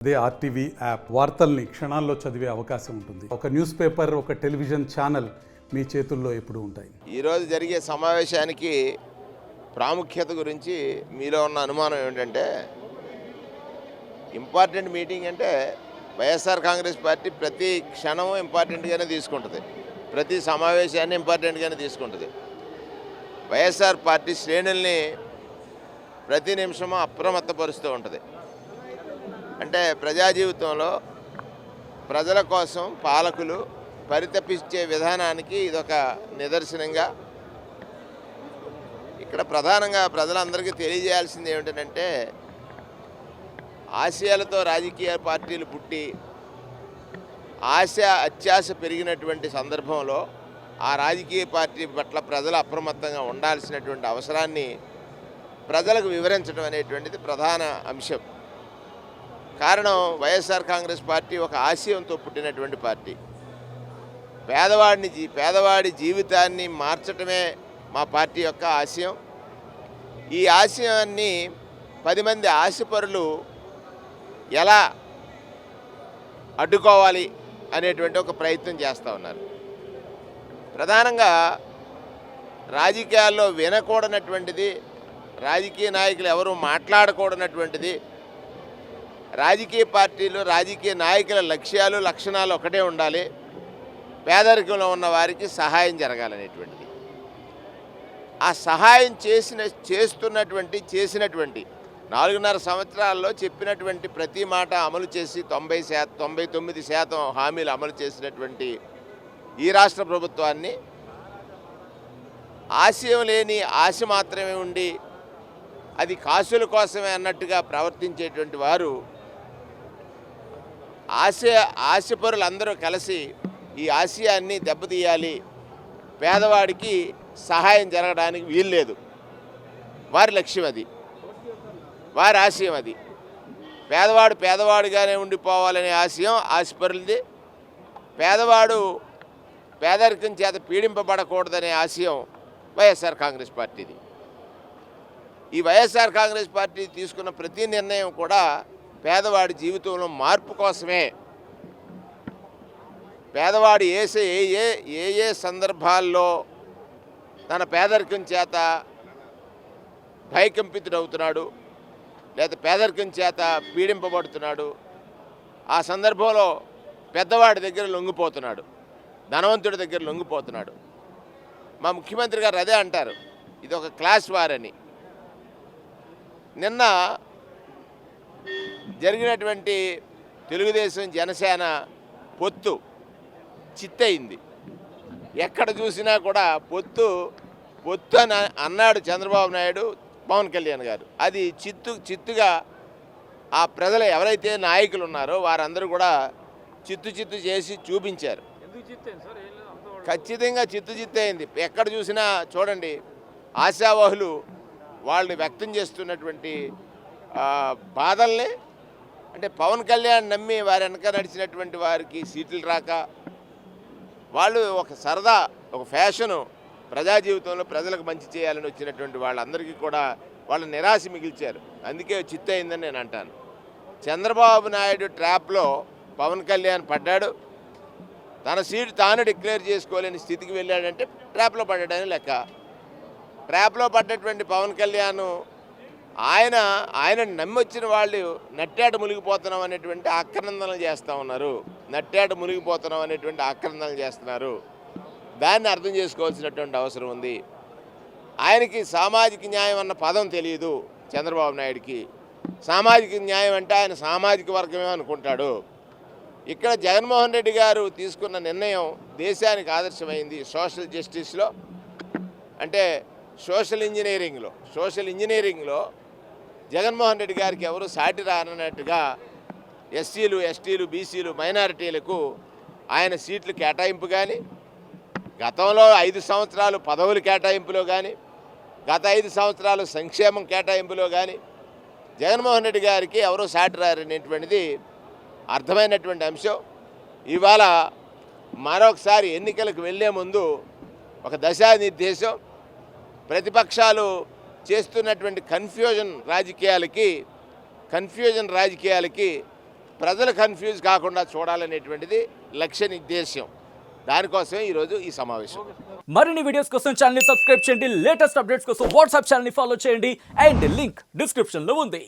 అదే RTV app వార్తల్ని క్షణాల్లో చదివే అవకాశం ఉంటుంది. ఒక న్యూస్ పేపర్, ఒక టెలివిజన్ ఛానల్ మీ చేతుల్లో ఎప్పుడూ ఉంటాయి. ఈరోజు జరిగే సమావేశానికి ప్రాముఖ్యత గురించి మీలో ఉన్న అనుమానం ఏమిటంటే, ఇంపార్టెంట్ మీటింగ్ అంటే వైఎస్ఆర్ కాంగ్రెస్ పార్టీ ప్రతి క్షణము ఇంపార్టెంట్గానే తీసుకుంటుంది, ప్రతి సమావేశాన్ని ఇంపార్టెంట్గానే తీసుకుంటుంది. వైఎస్ఆర్ పార్టీ శ్రేణుల్ని ప్రతి నిమిషము అప్రమత్తపరుస్తూ ఉంటుంది. అంటే ప్రజా జీవితంలో ప్రజల కోసం పాలకులు పరితపించే విధానానికి ఇదొక నిదర్శనంగా ఇక్కడ ప్రధానంగా ప్రజలందరికీ తెలియజేయాల్సింది ఏమిటంటే, ఆశయాలతో రాజకీయ పార్టీలు పుట్టి అత్యాశ పెరిగినటువంటి సందర్భంలో ఆ రాజకీయ పార్టీ పట్ల ప్రజలు అప్రమత్తంగా ఉండాల్సినటువంటి అవసరాన్ని ప్రజలకు వివరించడం అనేటువంటిది ప్రధాన అంశం. కారణం, వైఎస్ఆర్ కాంగ్రెస్ పార్టీ ఒక ఆశయంతో పుట్టినటువంటి పార్టీ. పేదవాడి జీవితాన్ని మార్చటమే మా పార్టీ యొక్క ఆశయం. ఈ ఆశయాన్ని 10 మంది ఆశపరులు ఎలా అడ్డుకోవాలి అనేటువంటి ఒక ప్రయత్నం చేస్తూ ఉన్నారు. ప్రధానంగా రాజకీయాల్లో వినకూడనటువంటిది, రాజకీయ నాయకులు ఎవరు మాట్లాడకూడనటువంటిది, రాజకీయ పార్టీలు రాజకీయ నాయకుల లక్ష్యాలు లక్షణాలు ఒకటే ఉండాలి, పేదరికంలో ఉన్న వారికి సహాయం జరగాలనేటువంటిది. ఆ సహాయం చేసినటువంటి 4.5 సంవత్సరాల్లో చెప్పినటువంటి ప్రతి మాట అమలు చేసి 99% హామీలు అమలు చేసినటువంటి ఈ రాష్ట్ర ప్రభుత్వాన్ని ఆశయం లేని ఆశ మాత్రమే ఉండి అది కాసుల కోసమే అన్నట్టుగా ప్రవర్తించేటువంటి వారు, ఆశపరులందరూ కలిసి ఈ ఆశయాన్ని దెబ్బతీయాలి, పేదవాడికి సహాయం జరగడానికి వీల్లేదు. వారి లక్ష్యం అది, వారి ఆశయం అది. పేదవాడుగానే ఉండిపోవాలనే ఆశయం ఆశపరులది. పేదరికం చేత పీడింపబడకూడదనే ఆశయం వైఎస్ఆర్ కాంగ్రెస్ పార్టీది. ఈ వైఎస్ఆర్ కాంగ్రెస్ పార్టీ తీసుకున్న ప్రతి నిర్ణయం కూడా పేదవాడి జీవితంలో మార్పు కోసమే. పేదవాడు ఏ సందర్భాల్లో తన పేదరికం చేత భయకంపితుడవుతున్నాడు, లేదా పేదరికం చేత పీడింపబడుతున్నాడు, ఆ సందర్భంలో పెద్దవాడి దగ్గర లొంగిపోతున్నాడు, ధనవంతుడి దగ్గర లొంగిపోతున్నాడు. మా ముఖ్యమంత్రి గారు అదే అంటారు, ఇది ఒక క్లాస్ వార్ అని. నిన్న జరిగినటువంటి తెలుగుదేశం జనసేన పొత్తు చిత్తయింది. ఎక్కడ చూసినా కూడా పొత్తు అని అన్నాడు చంద్రబాబు నాయుడు, పవన్ కళ్యాణ్ గారు. అది చిత్తుగా ఆ ప్రజలు ఎవరైతే నాయకులు ఉన్నారో వారందరూ కూడా చిత్తు చేసి చూపించారు. ఖచ్చితంగా చిత్తయింది. ఎక్కడ చూసినా చూడండి, ఆశావాహులు వాళ్ళు వ్యక్తం చేస్తున్నటువంటి బాధల్ని, అంటే పవన్ కళ్యాణ్ నమ్మి వారి వెనక నడిచినటువంటి వారికి సీట్లు రాక, వాళ్ళు ఒక సరదా, ఒక ఫ్యాషను, ప్రజా జీవితంలో ప్రజలకు మంచి చేయాలని వచ్చినటువంటి వాళ్ళందరికీ కూడా వాళ్ళ నిరాశ మిగిల్చారు. అందుకే చిత్తయిందని నేను అంటాను. చంద్రబాబు నాయుడు ట్రాప్లో పవన్ కళ్యాణ్ పడ్డాడు. తన సీటు తాను డిక్లేర్ చేసుకోలేని స్థితికి వెళ్ళాడంటే ట్రాప్లో పడ్డాడని లెక్క. ట్రాప్లో పడ్డటువంటి పవన్ కళ్యాణ్ ఆయన నమ్మొచ్చిన వాళ్ళు నట్టేట మునిగిపోతున్నాం అనేటువంటి ఆక్రందనలు చేస్తూ ఉన్నారు. దాన్ని అర్థం చేసుకోవాల్సినటువంటి అవసరం ఉంది. ఆయనకి సామాజిక న్యాయం అన్న పదం తెలియదు చంద్రబాబు నాయుడికి. సామాజిక న్యాయం అంటే ఆయన సామాజిక వర్గమే అనుకుంటాడు. ఇక్కడ జగన్మోహన్ రెడ్డి గారు తీసుకున్న నిర్ణయం దేశానికి ఆదర్శమైంది. సోషల్ జస్టిస్లో, అంటే సోషల్ ఇంజనీరింగ్లో జగన్మోహన్ రెడ్డి గారికి ఎవరు సాటి రానట్టుగా ఎస్సీలు, ఎస్టీలు, బీసీలు, మైనారిటీలకు ఆయన సీట్లు కేటాయింపు కానీ, గతంలో 5 సంవత్సరాలు పదవుల కేటాయింపులో కానీ, గత 5 సంవత్సరాలు సంక్షేమం కేటాయింపులో కానీ జగన్మోహన్ రెడ్డి గారికి ఎవరూ సాటి రారనేటువంటిది అర్థమైనటువంటి అంశం. ఇవాళ మరొకసారి ఎన్నికలకు వెళ్ళే ముందు ఒక దిశానిర్దేశం, ప్రతిపక్షాలు చేస్తున్నటువంటి కన్ఫ్యూజన్ రాజకీయాలకి ప్రజలు కన్ఫ్యూజ్ కాకుండా చూడాలనేటువంటిది లక్ష్య నిర్దేశం. దానికోసమే ఈరోజు ఈ సమావేశం. మరిన్ని వీడియోస్ కోసం ఛానల్ ని సబ్స్క్రైబ్ చేయండి. లేటెస్ట్ అప్డేట్స్ కోసం వాట్సాప్ ఛానల్ ని ఫాలో చేయండి. అండ్ లింక్ డిస్క్రిప్షన్ లో ఉంది.